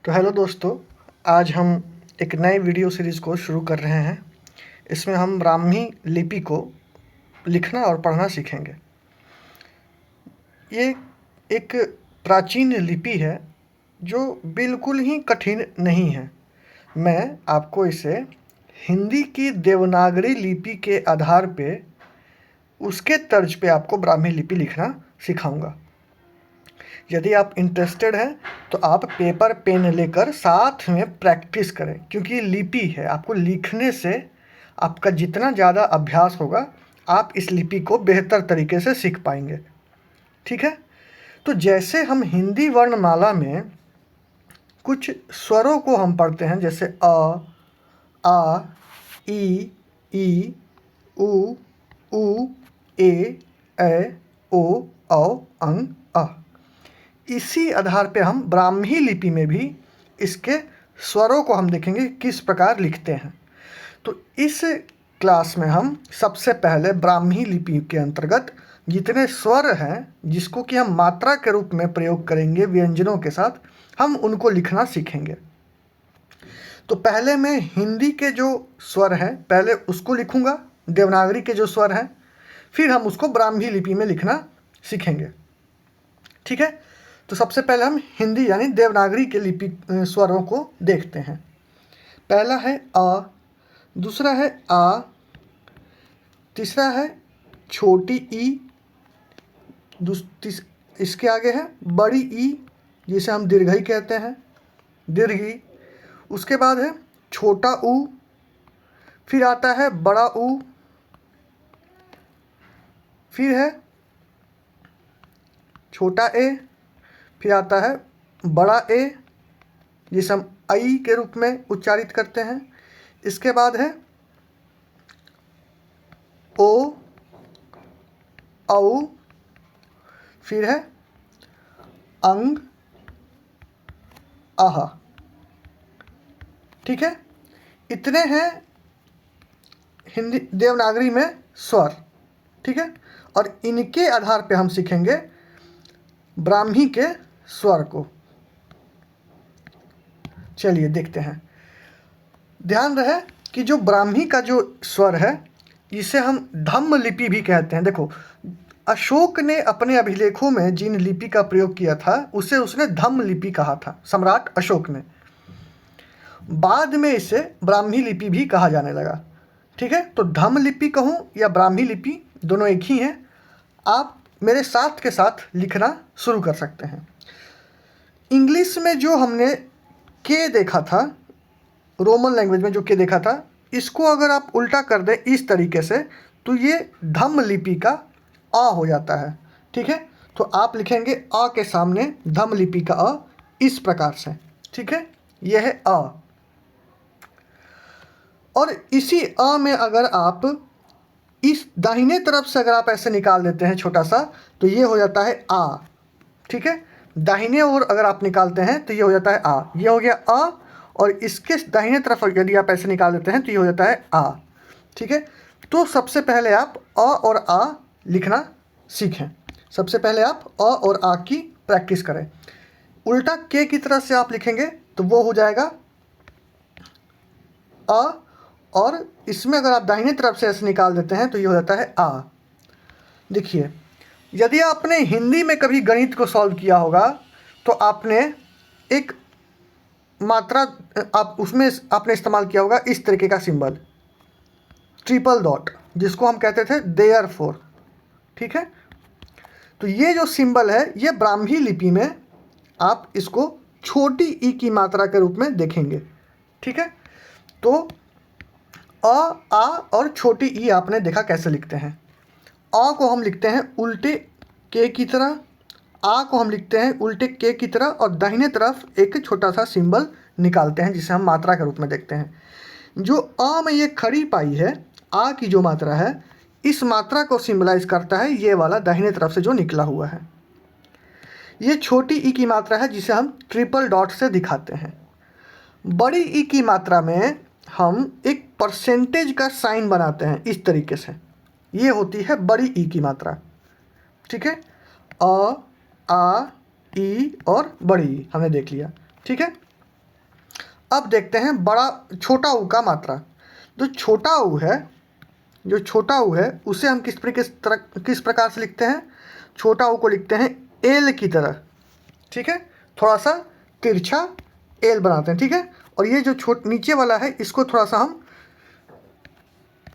तो हेलो दोस्तों, आज हम एक नए वीडियो सीरीज़ को शुरू कर रहे हैं। इसमें हम ब्राह्मी लिपि को लिखना और पढ़ना सीखेंगे। ये एक प्राचीन लिपि है जो बिल्कुल ही कठिन नहीं है। मैं आपको इसे हिंदी की देवनागरी लिपि के आधार पे उसके तर्ज पे आपको ब्राह्मी लिपि लिखना सिखाऊंगा। यदि आप इंटरेस्टेड हैं तो आप पेपर पेन लेकर साथ में प्रैक्टिस करें, क्योंकि ये लिपि है। आपको लिखने से आपका जितना ज़्यादा अभ्यास होगा, आप इस लिपि को बेहतर तरीके से सीख पाएंगे। ठीक है, तो जैसे हम हिंदी वर्णमाला में कुछ स्वरों को हम पढ़ते हैं, जैसे अ, आ, ई, उ, ए, ओ, अंग, अ। इसी आधार पे हम ब्राह्मी लिपि में भी इसके स्वरों को हम देखेंगे किस प्रकार लिखते हैं। तो इस क्लास में हम सबसे पहले ब्राह्मी लिपि के अंतर्गत जितने स्वर हैं, जिसको कि हम मात्रा के रूप में प्रयोग करेंगे व्यंजनों के साथ, हम उनको लिखना सीखेंगे। तो पहले मैं हिंदी के जो स्वर हैं पहले उसको लिखूंगा, देवनागरी के जो स्वर हैं, फिर हम उसको ब्राह्मी लिपि में लिखना सीखेंगे। ठीक है, तो सबसे पहले हम हिंदी यानी देवनागरी के लिपि स्वरों को देखते हैं। पहला है अ, दूसरा है आ, तीसरा है छोटी ई, इसके आगे है बड़ी ई, जिसे हम दीर्घई कहते हैं, दीर्घई। उसके बाद है छोटा ऊ, फिर आता है बड़ा ऊ, फिर है छोटा ए, फिर आता है बड़ा ए, जिसे हम आई के रूप में उच्चारित करते हैं। इसके बाद है ओ, औ, फिर है अंग, आह। ठीक है, इतने हैं हिंदी देवनागरी में स्वर। ठीक है, और इनके आधार पे हम सीखेंगे ब्राह्मी के स्वर को। चलिए देखते हैं। ध्यान रहे कि जो ब्राह्मी का जो स्वर है, इसे हम धम्म लिपि भी कहते हैं। देखो, अशोक ने अपने अभिलेखों में जिन लिपि का प्रयोग किया था उसे उसने धम्म लिपि कहा था, सम्राट अशोक ने। बाद में इसे ब्राह्मी लिपि भी कहा जाने लगा। ठीक है, तो धम्म लिपि कहूँ या ब्राह्मी लिपि, दोनों एक ही हैं। आप मेरे साथ के साथ लिखना शुरू कर सकते हैं। इंग्लिश में जो हमने के देखा था, रोमन लैंग्वेज में जो के देखा था, इसको अगर आप उल्टा कर दें इस तरीके से, तो ये धम्म लिपि का अ हो जाता है। ठीक है, तो आप लिखेंगे अ के सामने धम्म लिपि का अ इस प्रकार से। ठीक है, यह है अ। और इसी अ में अगर आप इस दाहिने तरफ से अगर आप ऐसे निकाल देते हैं छोटा सा, तो ये हो जाता है आ। ठीक है, दाहिने ओर अगर आप निकालते हैं तो ये हो जाता है आ। ये हो गया अ, और इसके दाहिने तरफ यदि आप ऐसे निकाल देते हैं तो ये हो जाता है आ। ठीक है, तो सबसे पहले आप अ और आ लिखना सीखें। सबसे पहले आप अ और आ की प्रैक्टिस करें। उल्टा के की तरफ से आप लिखेंगे तो वो हो जाएगा अ, और इसमें अगर आप दाहिने तरफ से ऐसे निकाल देते हैं तो ये हो जाता है आ। देखिए, यदि आपने हिंदी में कभी गणित को सॉल्व किया होगा तो आपने एक मात्रा, आप उसमें आपने इस्तेमाल किया होगा इस तरीके का सिंबल, ट्रिपल डॉट, जिसको हम कहते थे देयरफॉर। ठीक है, तो ये जो सिंबल है, ये ब्राह्मी लिपि में आप इसको छोटी ई की मात्रा के रूप में देखेंगे। ठीक है, तो अ, आ और छोटी ई आपने देखा कैसे लिखते हैं। अ को हम लिखते हैं उल्टे के की तरह, आ को हम लिखते हैं उल्टे के की तरह, और दाहिने तरफ एक छोटा सा सिंबल निकालते हैं जिसे हम मात्रा के रूप में देखते हैं। जो अ में ये खड़ी पाई है, आ की जो मात्रा है, इस मात्रा को सिंबलाइज करता है ये वाला दाहिने तरफ से जो निकला हुआ है। ये छोटी ई की मात्रा है जिसे हम ट्रिपल डॉट से दिखाते हैं। बड़ी ई की मात्रा में हम एक परसेंटेज का साइन बनाते हैं इस तरीके से। ये होती है बड़ी ई की मात्रा। ठीक है, अ, आ, ई और बड़ी ई हमने देख लिया। ठीक है, अब देखते हैं बड़ा छोटा ऊ का मात्रा। जो छोटा ऊ है उसे हम किस प्रकार से लिखते हैं? छोटा ऊ को लिखते हैं एल की तरह, ठीक है, थोड़ा सा तिरछा एल बनाते हैं, ठीक है। और ये जो नीचे वाला है इसको थोड़ा सा हम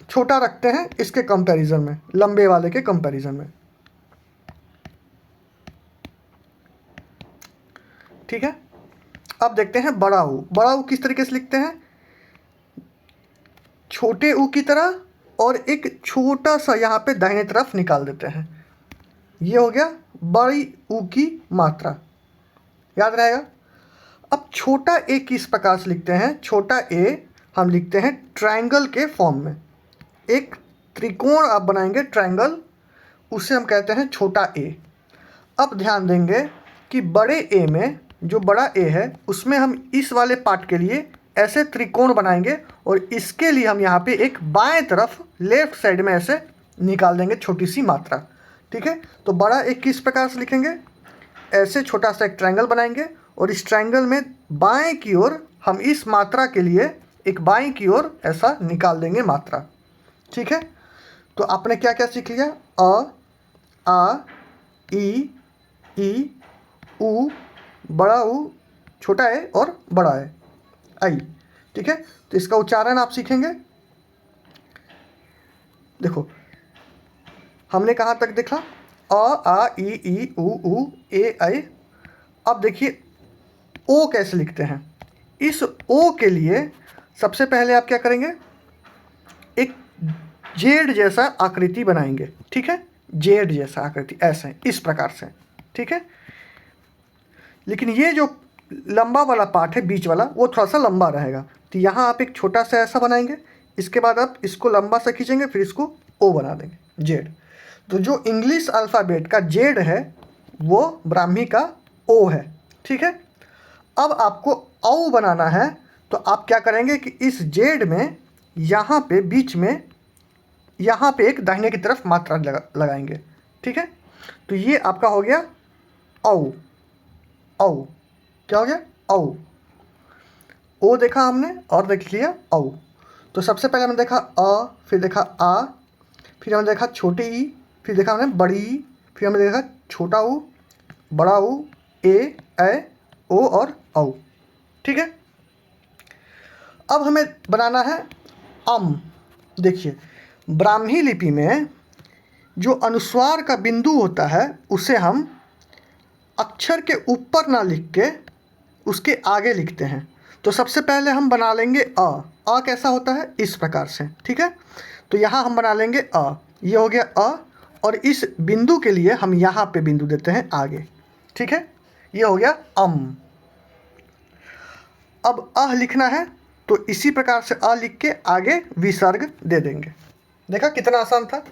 छोटा रखते हैं इसके कंपैरिजन में, लंबे वाले के कंपैरिजन में, ठीक है। अब देखते हैं बड़ा ऊ। बड़ा ऊ किस तरीके से लिखते हैं? छोटे ऊ की तरह और एक छोटा सा यहाँ पे दाहिने तरफ निकाल देते हैं। ये हो गया बड़ी ऊ की मात्रा, याद रहेगा। अब छोटा ए किस प्रकार से लिखते हैं? छोटा ए हम लिखते हैं ट्रायंगल के फॉर्म में। एक त्रिकोण आप बनाएंगे ट्रायंगल, उसे हम कहते हैं छोटा ए। अब ध्यान देंगे कि बड़े ए में, जो बड़ा ए है उसमें हम इस वाले पार्ट के लिए ऐसे त्रिकोण बनाएंगे और इसके लिए हम यहाँ पे एक बाएं तरफ लेफ्ट साइड में ऐसे निकाल देंगे छोटी सी मात्रा, ठीक है। तो बड़ा ए किस प्रकार से लिखेंगे? ऐसे छोटा सा एक ट्रायंगल बनाएंगे और इस ट्रायंगल में बाएं की ओर हम इस मात्रा के लिए एक बाएं की ओर ऐसा निकाल देंगे मात्रा, ठीक है। तो आपने क्या क्या सीख लिया? अ, आ, ई, ऊ, बड़ा ऊ, छोटा ए और बड़ा ए, आई, ठीक है। तो इसका उच्चारण आप सीखेंगे। देखो हमने कहाँ तक देखा? अ, आ, ई, ऊ, ए, ऐ। अब देखिए ओ कैसे लिखते हैं। इस ओ के लिए सबसे पहले आप क्या करेंगे? एक जेड जैसा आकृति बनाएंगे, ठीक है। जेड जैसा आकृति ऐसे इस प्रकार से, ठीक है। लेकिन ये जो लंबा वाला पार्ट है बीच वाला वो थोड़ा सा लंबा रहेगा, तो यहाँ आप एक छोटा सा ऐसा बनाएंगे। इसके बाद आप इसको लंबा सा खींचेंगे, फिर इसको ओ बना देंगे, जेड। तो जो इंग्लिश अल्फ़ाबेट का जेड है वो ब्राह्मी का ओ है, ठीक है। अब आपको औ बनाना है, तो आप क्या करेंगे कि इस जेड में यहाँ पे बीच में यहाँ पे एक दाहिने की तरफ मात्रा लगाएंगे, ठीक है। तो ये आपका हो गया औ। औ क्या हो गया? औ। ओ देखा हमने और देख लिया औ। तो सबसे पहले हमने देखा अ, फिर देखा आ, फिर हमने देखा छोटी ई, फिर देखा हमने बड़ी ई, फिर हमने देखा छोटा ऊ, बड़ा ऊ, ए, ऐ, ओ और औ, ठीक है। अब हमें बनाना है अम। देखिए ब्राह्मी लिपि में जो अनुस्वार का बिंदु होता है उसे हम अक्षर के ऊपर ना लिख के उसके आगे लिखते हैं। तो सबसे पहले हम बना लेंगे अ। अ कैसा होता है? इस प्रकार से, ठीक है। तो यहाँ हम बना लेंगे अ। ये हो गया अ, और इस बिंदु के लिए हम यहाँ पे बिंदु देते हैं आगे, ठीक है। ये हो गया अम। अब अह लिखना है तो इसी प्रकार से अ लिख के आगे विसर्ग दे देंगे। देखा कितना आसान था।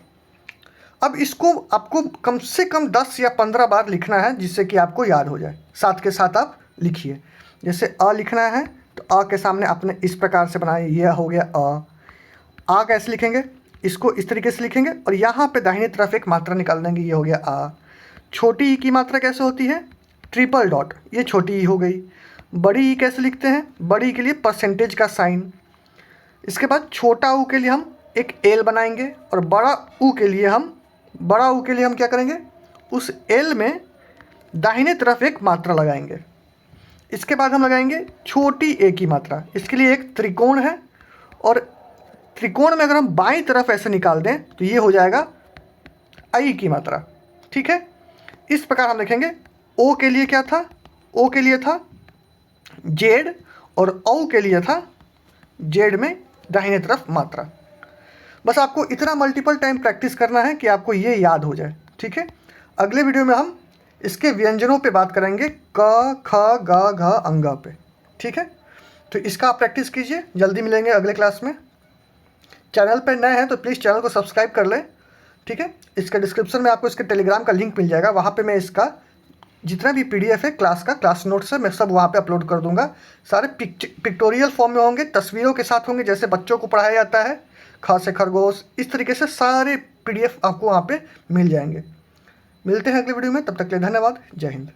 अब इसको आपको कम से कम 10 या 15 बार लिखना है जिससे कि आपको याद हो जाए। साथ के साथ आप लिखिए। जैसे अ लिखना है तो अ के सामने आपने इस प्रकार से बनाया, यह हो गया अ। आ कैसे लिखेंगे? इसको इस तरीके से लिखेंगे और यहाँ पे दाहिने तरफ एक मात्रा निकाल देंगे, ये हो गया आ। छोटी ई की मात्रा कैसे होती है? ट्रिपल डॉट, ये छोटी ई हो गई। बड़ी ई कैसे लिखते हैं? बड़ी ई के लिए परसेंटेज का साइन। इसके बाद छोटा ऊ के लिए हम एक एल बनाएंगे और बड़ा ऊ के लिए हम क्या करेंगे? उस एल में दाहिने तरफ एक मात्रा लगाएंगे। इसके बाद हम लगाएंगे छोटी ए की मात्रा। इसके लिए एक त्रिकोण है और त्रिकोण में अगर हम बाईं तरफ ऐसे निकाल दें तो ये हो जाएगा आई की मात्रा, ठीक है। इस प्रकार हम लिखेंगे। ओ के लिए क्या था? ओ के लिए था जेड और औ के लिए था जेड में दाहिने तरफ मात्रा। बस आपको इतना मल्टीपल टाइम प्रैक्टिस करना है कि आपको ये याद हो जाए, ठीक है। अगले वीडियो में हम इसके व्यंजनों पे बात करेंगे, क, ख, ग, घ, अंग पे, ठीक है। तो इसका आप प्रैक्टिस कीजिए। जल्दी मिलेंगे अगले क्लास में। चैनल पर नए हैं तो प्लीज़ चैनल को सब्सक्राइब कर लें, ठीक है। इसके डिस्क्रिप्शन में आपको इसके टेलीग्राम का लिंक मिल जाएगा। वहाँ पे मैं इसका जितना भी PDF है क्लास नोट्स है, मैं सब वहाँ पे अपलोड कर दूँगा। सारे पिक्टोरियल फॉर्म में होंगे, तस्वीरों के साथ होंगे, जैसे बच्चों को पढ़ाया जाता है, ख से खरगोश, इस तरीके से सारे PDF आपको वहाँ पे मिल जाएंगे। मिलते हैं अगले वीडियो में, तब तक के लिए धन्यवाद। जय हिंद।